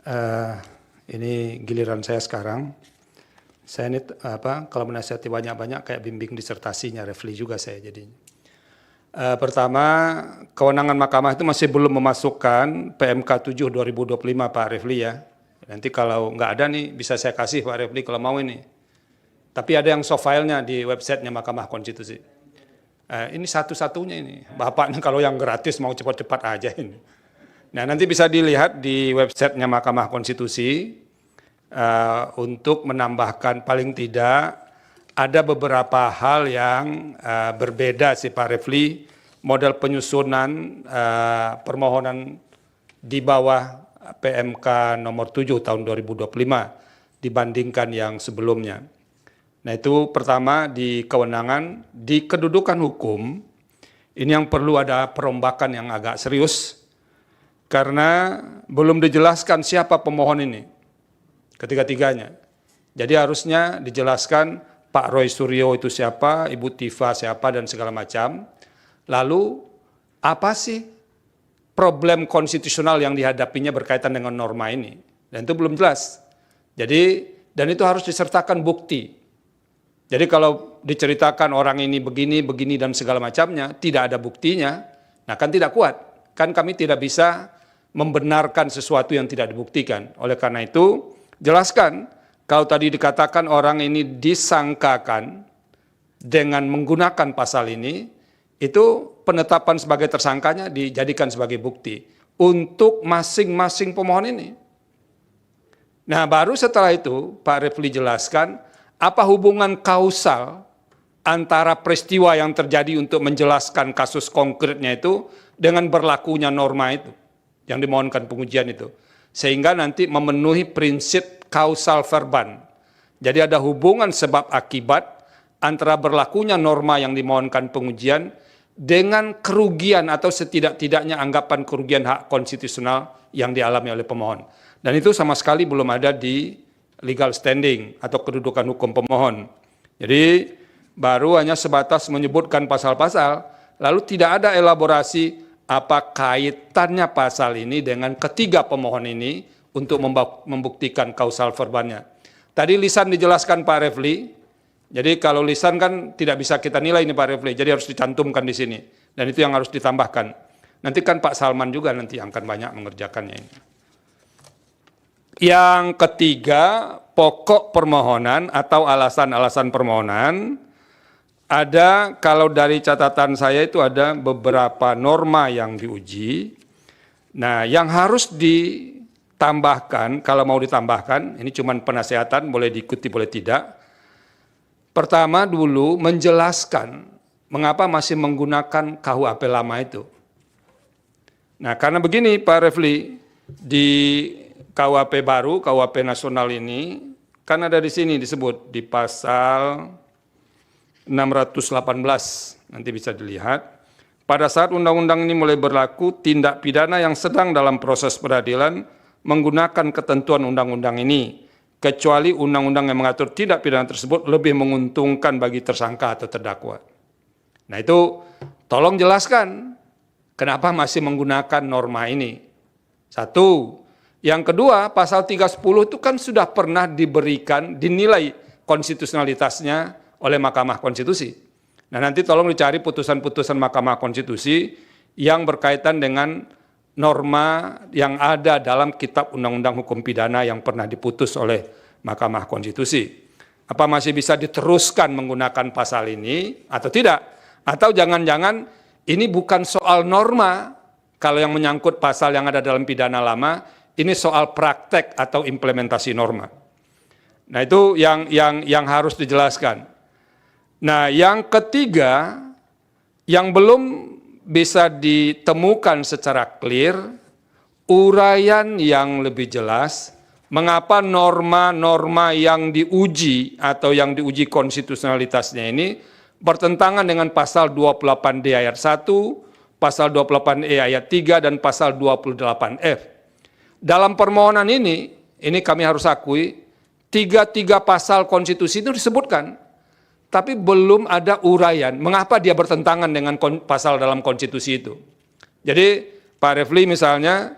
Eh, ini giliran saya sekarang. Saya ini kalau menasihati banyak-banyak kayak bimbing disertasinya Refli juga saya jadinya. Pertama, kewenangan mahkamah itu masih belum memasukkan PMK 7 2025 Pak Refli ya. Nanti kalau nggak ada nih bisa saya kasih Pak Refli kalau mau ini. Tapi ada yang soft filenya di websitenya Mahkamah Konstitusi. Ini satu-satunya ini. Bapaknya kalau yang gratis mau cepat-cepat aja ini. Nah nanti bisa dilihat di websitenya Mahkamah Konstitusi untuk menambahkan paling tidak ada beberapa hal yang berbeda sih Pak Refli, model penyusunan permohonan di bawah PMK nomor 7 tahun 2025 dibandingkan yang sebelumnya. Nah itu pertama di kewenangan, di kedudukan hukum, ini yang perlu ada perombakan yang agak serius, karena belum dijelaskan siapa pemohon ini, ketiga-tiganya. Jadi harusnya dijelaskan Pak Roy Suryo itu siapa, Ibu Tifa siapa, dan segala macam. Lalu apa sih problem konstitusional yang dihadapinya berkaitan dengan norma ini. Dan itu belum jelas. Jadi, dan itu harus disertakan bukti. Jadi kalau diceritakan orang ini begini, begini, dan segala macamnya, tidak ada buktinya, nah kan tidak kuat. Kan kami tidak bisa membenarkan sesuatu yang tidak dibuktikan. Oleh karena itu, jelaskan, kalau tadi dikatakan orang ini disangkakan dengan menggunakan pasal ini, itu penetapan sebagai tersangkanya dijadikan sebagai bukti untuk masing-masing pemohon ini. Nah, baru setelah itu Pak Refli jelaskan apa hubungan kausal antara peristiwa yang terjadi untuk menjelaskan kasus konkretnya itu dengan berlakunya norma itu yang dimohonkan pengujian itu. Sehingga nanti memenuhi prinsip kausal verban. Jadi ada hubungan sebab akibat antara berlakunya norma yang dimohonkan pengujian dengan kerugian atau setidak-tidaknya anggapan kerugian hak konstitusional yang dialami oleh pemohon. Dan itu sama sekali belum ada di legal standing atau kedudukan hukum pemohon. Jadi baru hanya sebatas menyebutkan pasal-pasal, lalu tidak ada elaborasi apa kaitannya pasal ini dengan ketiga pemohon ini untuk membuktikan kausal verbannya. Tadi lisan dijelaskan Pak Refli. Jadi kalau lisan kan tidak bisa kita nilai ini Pak Refli, jadi harus dicantumkan di sini. Dan itu yang harus ditambahkan. Nanti kan Pak Salman juga nanti akan banyak mengerjakannya ini. Yang ketiga, pokok permohonan atau alasan-alasan permohonan. Ada, kalau dari catatan saya itu ada beberapa norma yang diuji. Nah, yang harus ditambahkan, kalau mau ditambahkan, ini cuma penasehatan, boleh diikuti, boleh tidak. Pertama dulu menjelaskan mengapa masih menggunakan KUHP lama itu. Nah karena begini Pak Refli, di KUHP baru, KUHP nasional ini, kan ada di sini disebut di pasal 618, nanti bisa dilihat. Pada saat undang-undang ini mulai berlaku, tindak pidana yang sedang dalam proses peradilan menggunakan ketentuan undang-undang ini, kecuali undang-undang yang mengatur tindak pidana tersebut lebih menguntungkan bagi tersangka atau terdakwa. Nah itu tolong jelaskan kenapa masih menggunakan norma ini. Satu. Yang kedua, pasal 310 itu kan sudah pernah diberikan, dinilai konstitusionalitasnya oleh Mahkamah Konstitusi. Nah nanti tolong dicari putusan-putusan Mahkamah Konstitusi yang berkaitan dengan norma yang ada dalam kitab Undang-Undang Hukum Pidana yang pernah diputus oleh Mahkamah Konstitusi. Apa masih bisa diteruskan menggunakan pasal ini atau tidak? Atau jangan-jangan ini bukan soal norma, kalau yang menyangkut pasal yang ada dalam pidana lama, ini soal praktek atau implementasi norma. Nah itu yang harus dijelaskan. Nah yang ketiga, yang belum bisa ditemukan secara clear, uraian yang lebih jelas, mengapa norma-norma yang diuji atau yang diuji konstitusionalitasnya ini bertentangan dengan pasal 28D ayat 1, pasal 28E ayat 3, dan pasal 28F. Dalam permohonan ini kami harus akui, tiga pasal konstitusi itu disebutkan, tapi belum ada uraian mengapa dia bertentangan dengan pasal dalam konstitusi itu. Jadi Pak Refli misalnya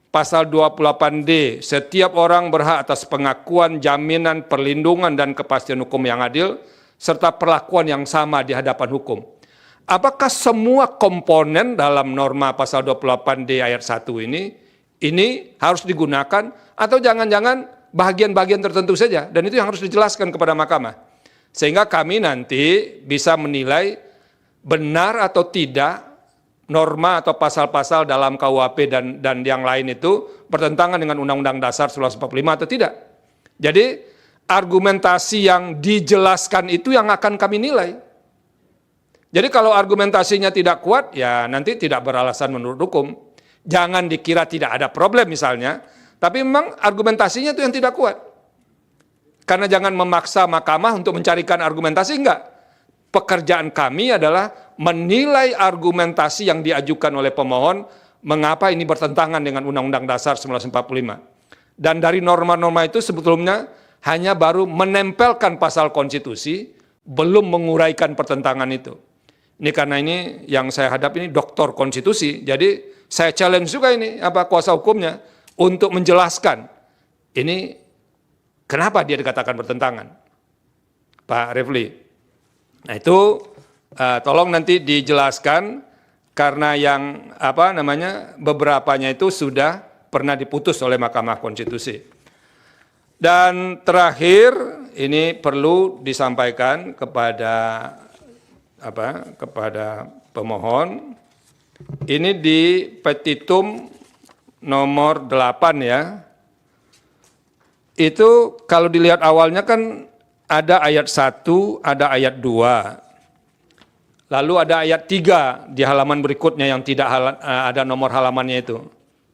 pasal 28D, setiap orang berhak atas pengakuan, jaminan, perlindungan, dan kepastian hukum yang adil, serta perlakuan yang sama di hadapan hukum. Apakah semua komponen dalam norma pasal 28D ayat 1 ini harus digunakan, atau jangan-jangan bagian-bagian tertentu saja, dan itu yang harus dijelaskan kepada mahkamah. Sehingga kami nanti bisa menilai benar atau tidak norma atau pasal-pasal dalam KUHP dan yang lain itu bertentangan dengan Undang-Undang Dasar 1945 atau tidak. Jadi argumentasi yang dijelaskan itu yang akan kami nilai. Jadi kalau argumentasinya tidak kuat, ya nanti tidak beralasan menurut hukum. Jangan dikira tidak ada problem misalnya, tapi memang argumentasinya itu yang tidak kuat. Karena jangan memaksa mahkamah untuk mencarikan argumentasi, enggak. Pekerjaan kami adalah menilai argumentasi yang diajukan oleh pemohon, mengapa ini bertentangan dengan Undang-Undang Dasar 1945. Dan dari norma-norma itu sebetulnya hanya baru menempelkan pasal konstitusi, belum menguraikan pertentangan itu. Ini karena ini yang saya hadap ini doktor konstitusi, jadi saya challenge juga ini kuasa hukumnya untuk menjelaskan ini kenapa dia dikatakan bertentangan, Pak Refli. Nah itu tolong nanti dijelaskan karena yang beberapanya itu sudah pernah diputus oleh Mahkamah Konstitusi. Dan terakhir ini perlu disampaikan kepada pemohon. Ini di petitum nomor 8 ya. Itu kalau dilihat awalnya kan ada ayat 1, ada ayat 2. Lalu ada ayat 3 di halaman berikutnya yang tidak ada nomor halamannya itu.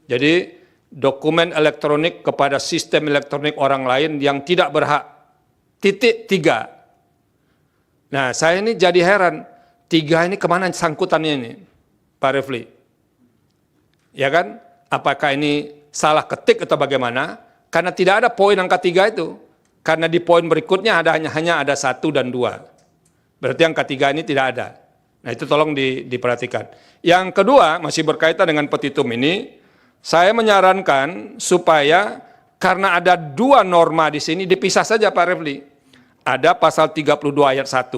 Jadi dokumen elektronik kepada sistem elektronik orang lain yang tidak berhak. Titik 3. Nah saya ini jadi heran, 3 ini kemana sangkutannya ini, Pak Refli? Ya kan? Apakah ini salah ketik atau bagaimana? Karena tidak ada poin angka 3 itu. Karena di poin berikutnya hanya ada 1 dan 2. Berarti angka 3 ini tidak ada. Nah itu tolong diperhatikan. Yang kedua, masih berkaitan dengan petitum ini, saya menyarankan supaya karena ada 2 norma di sini, dipisah saja Pak Refli. Ada pasal 32 ayat 1,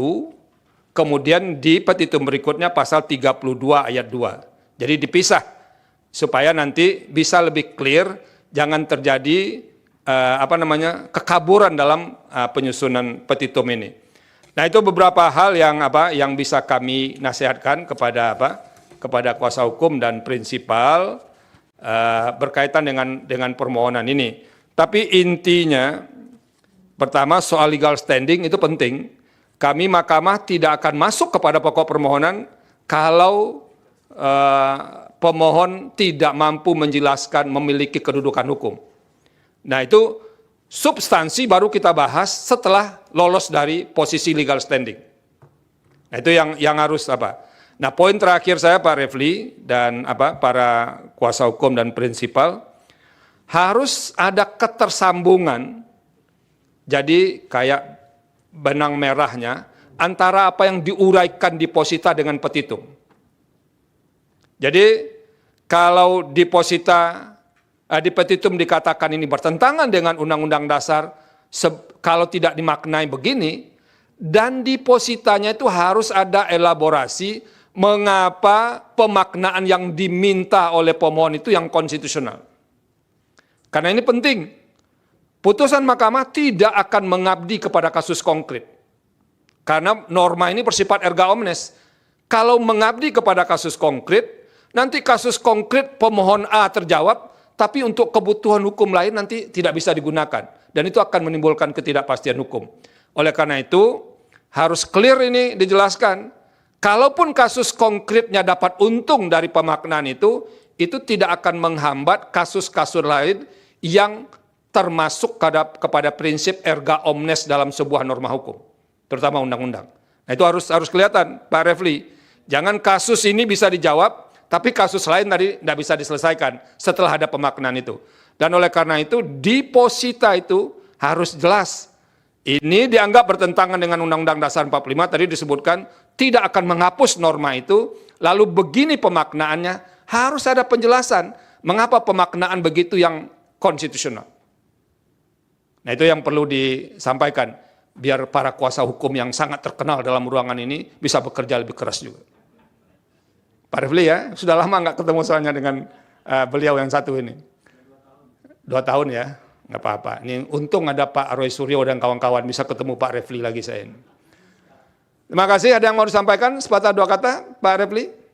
kemudian di petitum berikutnya pasal 32 ayat 2. Jadi dipisah, supaya nanti bisa lebih clear, jangan terjadi kekaburan dalam penyusunan petitum ini. Nah itu beberapa hal yang bisa kami nasihatkan kepada kuasa hukum dan prinsipal berkaitan dengan permohonan ini. Tapi intinya, pertama soal legal standing itu penting. Kami mahkamah tidak akan masuk kepada pokok permohonan kalau pemohon tidak mampu menjelaskan memiliki kedudukan hukum. Nah itu substansi baru kita bahas setelah lolos dari posisi legal standing. Nah itu yang harus Nah poin terakhir saya Pak Refli dan para kuasa hukum dan prinsipal, harus ada ketersambungan. Jadi kayak benang merahnya antara apa yang diuraikan di posita dengan petitum. Jadi kalau di petitum dikatakan ini bertentangan dengan Undang-Undang Dasar, kalau tidak dimaknai begini, dan di positanya itu harus ada elaborasi mengapa pemaknaan yang diminta oleh pemohon itu yang konstitusional. Karena ini penting. Putusan mahkamah tidak akan mengabdi kepada kasus konkret. Karena norma ini bersifat erga omnes. Kalau mengabdi kepada kasus konkret, nanti kasus konkret pemohon A terjawab, tapi untuk kebutuhan hukum lain nanti tidak bisa digunakan. Dan itu akan menimbulkan ketidakpastian hukum. Oleh karena itu, harus clear ini dijelaskan. Kalaupun kasus konkretnya dapat untung dari pemaknaan itu tidak akan menghambat kasus-kasus lain yang termasuk kepada prinsip erga omnes dalam sebuah norma hukum, terutama undang-undang. Nah itu harus kelihatan, Pak Refli. Jangan kasus ini bisa dijawab, tapi kasus lain tadi tidak bisa diselesaikan setelah ada pemaknaan itu. Dan oleh karena itu, di posita itu harus jelas. Ini dianggap bertentangan dengan Undang-Undang Dasar 45, tadi disebutkan, tidak akan menghapus norma itu, lalu begini pemaknaannya, harus ada penjelasan. Mengapa pemaknaan begitu yang konstitusional? Nah itu yang perlu disampaikan, biar para kuasa hukum yang sangat terkenal dalam ruangan ini bisa bekerja lebih keras juga. Pak Refli ya, sudah lama nggak ketemu soalnya dengan beliau yang satu ini. 2 tahun ya, nggak apa-apa. Ini untung ada Pak Roy Suryo dan kawan-kawan bisa ketemu Pak Refli lagi saya ini. Terima kasih, ada yang mau disampaikan sepatah dua kata Pak Refli?